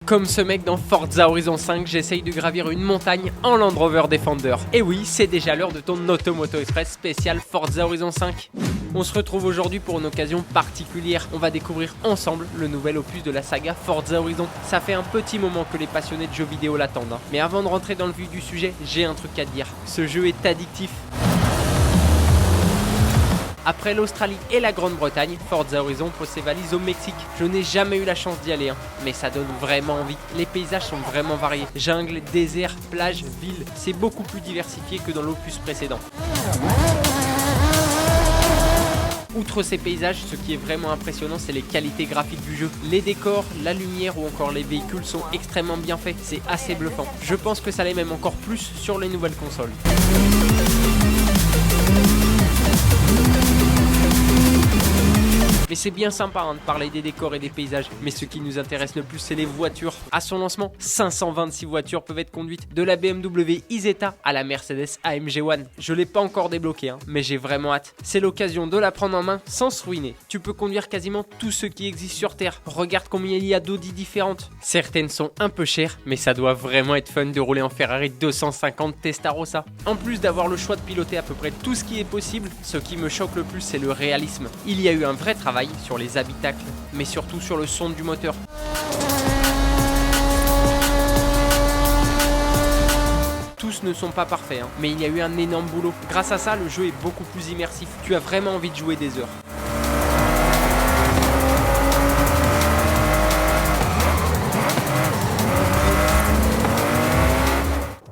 Comme ce mec dans Forza Horizon 5, j'essaye de gravir une montagne en Land Rover Defender. Et oui, c'est déjà l'heure de ton Automoto Express spécial Forza Horizon 5. On se retrouve aujourd'hui pour une occasion particulière. On va découvrir ensemble le nouvel opus de la saga Forza Horizon. Ça fait un petit moment que les passionnés de jeux vidéo l'attendent. Mais avant de rentrer dans le vif du sujet, j'ai un truc à te dire. Ce jeu est addictif. Après l'Australie et la Grande-Bretagne, Forza Horizon pose ses valises au Mexique. Je n'ai jamais eu la chance d'y aller, mais ça donne vraiment envie. Les paysages sont vraiment variés. Jungle, désert, plage, ville, c'est beaucoup plus diversifié que dans l'opus précédent. Outre ces paysages, ce qui est vraiment impressionnant, c'est les qualités graphiques du jeu. Les décors, la lumière ou encore les véhicules sont extrêmement bien faits. C'est assez bluffant. Je pense que ça l'est même encore plus sur les nouvelles consoles. Mais c'est bien sympa de parler des décors et des paysages, mais ce qui nous intéresse le plus, c'est les voitures. À son lancement, 526 voitures peuvent être conduites, de la BMW Isetta à la Mercedes AMG One. Je l'ai pas encore débloqué, mais j'ai vraiment hâte. C'est l'occasion de la prendre en main sans se ruiner. Tu peux conduire quasiment tout ce qui existe sur Terre. Regarde combien il y a d'Audi différentes. Certaines sont un peu chères, mais ça doit vraiment être fun de rouler en Ferrari 250 Testarossa. En plus d'avoir le choix de piloter à peu près tout ce qui est possible, ce qui me choque le plus, c'est le réalisme. Il y a eu un vrai travail sur les habitacles, mais surtout sur le son du moteur. Tous ne sont pas parfaits, mais il y a eu un énorme boulot. Grâce à ça, le jeu est beaucoup plus immersif. Tu as vraiment envie de jouer des heures.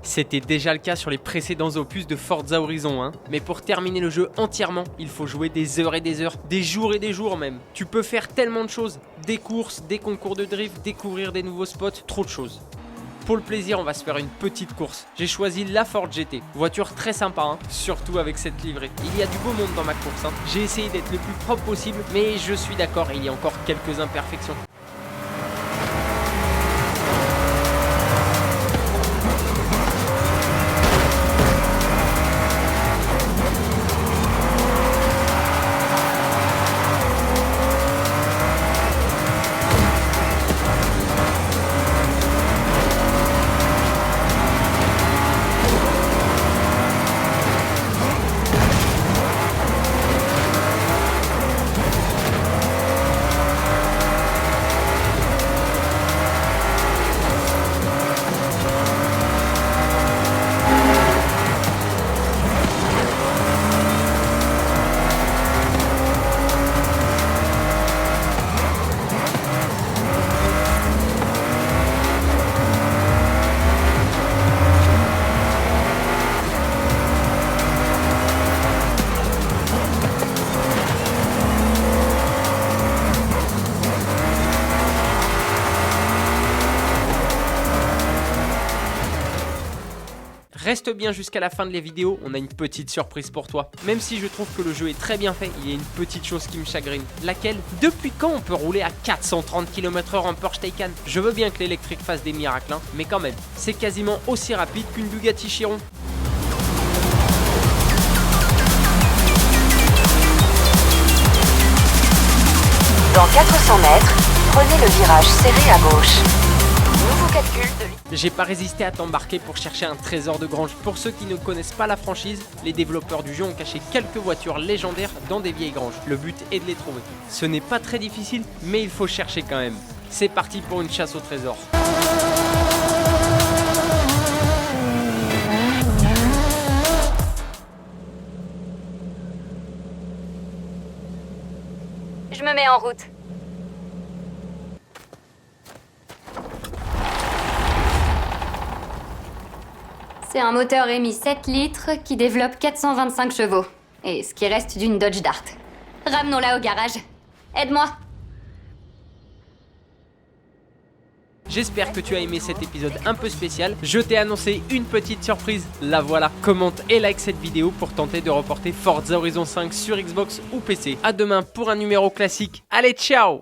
C'était déjà le cas sur les précédents opus de Forza Horizon, mais pour terminer le jeu entièrement, il faut jouer des heures et des heures, des jours et des jours même. Tu peux faire tellement de choses, des courses, des concours de drift, découvrir des nouveaux spots, trop de choses. Pour le plaisir, on va se faire une petite course. J'ai choisi la Ford GT, voiture très sympa, surtout avec cette livrée. Il y a du beau monde dans ma course, J'ai essayé d'être le plus propre possible, mais je suis d'accord, il y a encore quelques imperfections. Reste bien jusqu'à la fin de la vidéo, on a une petite surprise pour toi. Même si je trouve que le jeu est très bien fait, il y a une petite chose qui me chagrine. Laquelle? Depuis quand on peut rouler à 430 km/h en Porsche Taycan? Je veux bien que l'électrique fasse des miracles, mais quand même, c'est quasiment aussi rapide qu'une Bugatti Chiron. Dans 400 mètres, prenez le virage serré à gauche. Nouveau calcul de... J'ai pas résisté à t'embarquer pour chercher un trésor de grange. Pour ceux qui ne connaissent pas la franchise, les développeurs du jeu ont caché quelques voitures légendaires dans des vieilles granges. Le but est de les trouver. Ce n'est pas très difficile, mais il faut chercher quand même. C'est parti pour une chasse au trésor. Je me mets en route. C'est un moteur émis 7 litres qui développe 425 chevaux. Et ce qui reste d'une Dodge Dart. Ramenons-la au garage. Aide-moi. J'espère que tu as aimé cet épisode un peu spécial. Je t'ai annoncé une petite surprise, la voilà. Commente et like cette vidéo pour tenter de reporter Forza Horizon 5 sur Xbox ou PC. A demain pour un numéro classique. Allez, ciao!